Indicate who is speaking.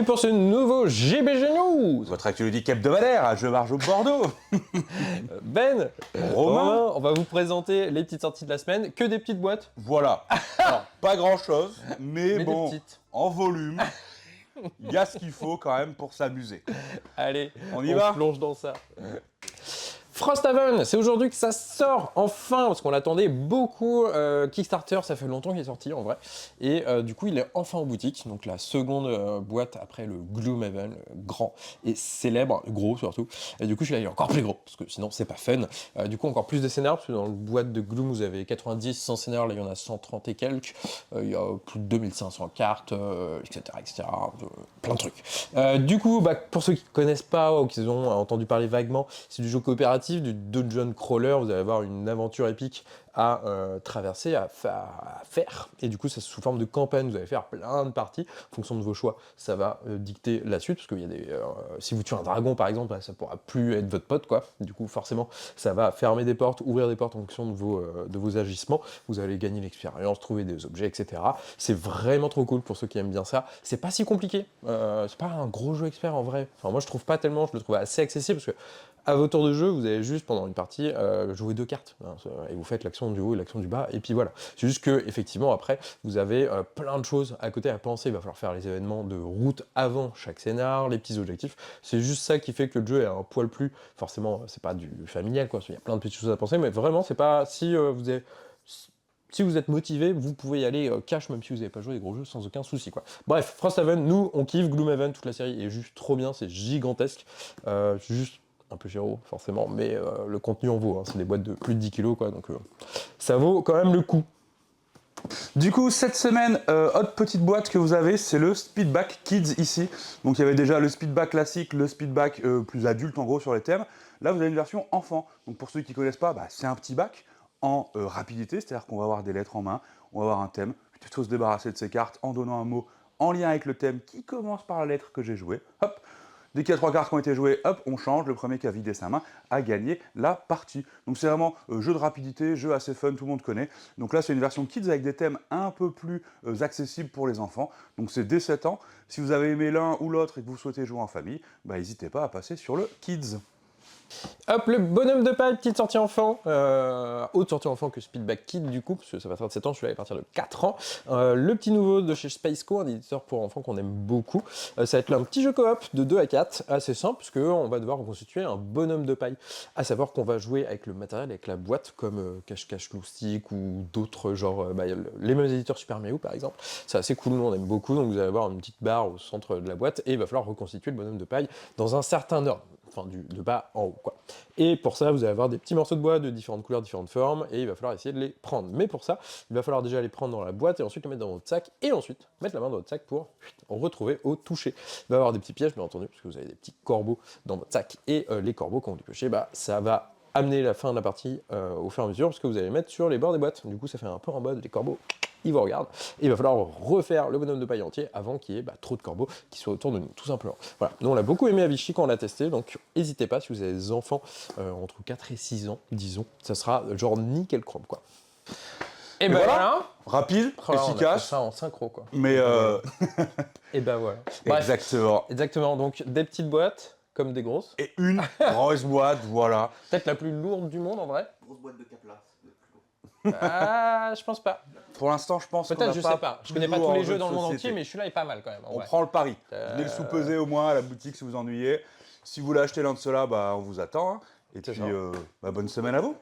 Speaker 1: pour ce nouveau GBG News.
Speaker 2: Votre actualité hebdomadaire à Je marche au Bordeaux.
Speaker 1: Ben,
Speaker 2: Romain,
Speaker 1: on va vous présenter les petites sorties de la semaine. Que des petites boîtes.
Speaker 2: voilà. Alors, pas grand chose, mais
Speaker 1: Mais
Speaker 2: bon,
Speaker 1: des petites.
Speaker 2: en volume, il y a ce qu'il faut quand même pour s'amuser.
Speaker 1: Allez,
Speaker 2: On y va.
Speaker 1: plonge dans ça. Frosthaven, c'est aujourd'hui que ça sort enfin, parce qu'on l'attendait beaucoup. Kickstarter, ça fait longtemps qu'il est sorti en vrai. Et du coup, il est enfin en boutique. Donc la seconde boîte après le Gloomhaven, le grand et célèbre, gros surtout. Et du coup, celui-là, il est encore plus gros, parce que sinon, c'est pas fun. Du coup, encore plus de scénars, parce que dans le boîte de Gloom, vous avez 90, 100 scénars, là, il y en a 130 et quelques. Il y a plus de 2500 cartes, etc., etc. Plein de trucs. Du coup, pour ceux qui ne connaissent pas ou qui ont entendu parler vaguement, c'est du jeu coopératif, du dungeon crawler. Vous allez avoir une aventure épique à traverser, à faire. Et du coup, c'est sous forme de campagne. Vous allez faire plein de parties. En fonction de vos choix, ça va dicter la suite. Parce qu'il y a des. Si vous tuez un dragon, par exemple, ça pourra plus être votre pote, quoi. Du coup, forcément, ça va fermer des portes, ouvrir des portes en fonction de vos agissements. Vous allez gagner l'expérience, trouver des objets, etc. C'est vraiment trop cool pour ceux qui aiment bien ça. C'est pas si compliqué. C'est pas un gros jeu expert en vrai. Enfin, moi, je trouve pas tellement. Je le trouve assez accessible parce que à votre tour de jeu, vous allez juste pendant une partie jouer 2 cartes hein, et vous faites l'action du haut et l'action du bas et puis voilà. C'est juste que effectivement après vous avez plein de choses à côté à penser. Il va falloir faire les événements de route avant chaque scénar, les petits objectifs. C'est juste ça qui fait que le jeu est un poil plus. Forcément, c'est pas du familial quoi. Il y a plein de petites choses à penser, mais vraiment c'est pas si si vous êtes motivé, vous pouvez y aller cash même si vous n'avez pas joué des gros jeux sans aucun souci quoi. Bref, Frosthaven, nous on kiffe Gloomhaven, toute la série est juste trop bien, c'est gigantesque, juste un peu cher forcément, mais le contenu en vaut, hein. C'est des boîtes de plus de 10 kilos quoi, donc ça vaut quand même le coup.
Speaker 2: Du coup, cette semaine, autre petite boîte que vous avez, c'est le Speedback Kids ici. Donc il y avait déjà le Speedback classique, le Speedback plus adulte en gros sur les thèmes. Là, vous avez une version enfant. Donc pour ceux qui ne connaissent pas, c'est un petit bac en rapidité, c'est-à-dire qu'on va avoir des lettres en main, on va avoir un thème. Il faut se débarrasser de ces cartes en donnant un mot en lien avec le thème qui commence par la lettre que j'ai jouée. Hop. Dès qu'il y a 3 cartes qui ont été jouées, hop, on change. Le premier qui a vidé sa main a gagné la partie. Donc c'est vraiment jeu de rapidité, jeu assez fun, tout le monde connaît. Donc là, c'est une version kids avec des thèmes un peu plus accessibles pour les enfants. Donc c'est dès 7 ans. Si vous avez aimé l'un ou l'autre et que vous souhaitez jouer en famille, n'hésitez pas à passer sur le kids.
Speaker 1: Hop, le bonhomme de paille, petite sortie enfant, autre sortie enfant que Speedback Kid du coup, parce que ça va faire de 7 ans, celui-là à partir de 4 ans. Le petit nouveau de chez Spaceco, un éditeur pour enfants qu'on aime beaucoup. Ça va être là un petit jeu coop de 2 à 4, assez simple, parce qu'on va devoir reconstituer un bonhomme de paille. À savoir qu'on va jouer avec le matériel, avec la boîte, comme Cache-Cache Loustic ou d'autres, genre les mêmes éditeurs Super Mario par exemple. C'est assez cool, nous on aime beaucoup, donc vous allez avoir une petite barre au centre de la boîte, et il va falloir reconstituer le bonhomme de paille dans un certain ordre. Enfin, de bas en haut, quoi. Et pour ça, vous allez avoir des petits morceaux de bois de différentes couleurs, différentes formes, et il va falloir essayer de les prendre. Mais pour ça, il va falloir déjà les prendre dans la boîte, et ensuite les mettre dans votre sac, et ensuite mettre la main dans votre sac pour retrouver au toucher. Il va y avoir des petits pièges, bien entendu, parce que vous avez des petits corbeaux dans votre sac, et les corbeaux, quand vous les pêchez, ça va amener la fin de la partie au fur et à mesure, parce que vous allez les mettre sur les bords des boîtes. Du coup, ça fait un peu en mode les corbeaux. Ils vous regardent, et il va falloir refaire le bonhomme de paille entier avant qu'il y ait trop de corbeaux qui soient autour de nous, tout simplement. Voilà, nous on l'a beaucoup aimé à Vichy quand on l'a testé, donc n'hésitez pas si vous avez des enfants entre 4 et 6 ans, disons, ça sera genre nickel chrome quoi. Et ben voilà,
Speaker 2: rapide, efficace.
Speaker 1: On a fait ça en synchro quoi.
Speaker 2: Mais
Speaker 1: et ben voilà. Bref, exactement, donc des petites boîtes comme des grosses.
Speaker 2: Et une grosse boîte, voilà.
Speaker 1: Peut-être la plus lourde du monde en vrai.
Speaker 3: Grosse boîte de Capla.
Speaker 1: Je pense pas.
Speaker 2: Pour l'instant, je pense
Speaker 1: peut-être, je sais pas. Je connais pas tous les jeux dans le monde entier, mais celui-là est pas mal quand même.
Speaker 2: On prend le pari. Venez le sous-peser au moins à la boutique si vous ennuyez. Si vous voulez acheter l'un de ceux-là, on vous attend. Hein. Et puis, bonne semaine à vous.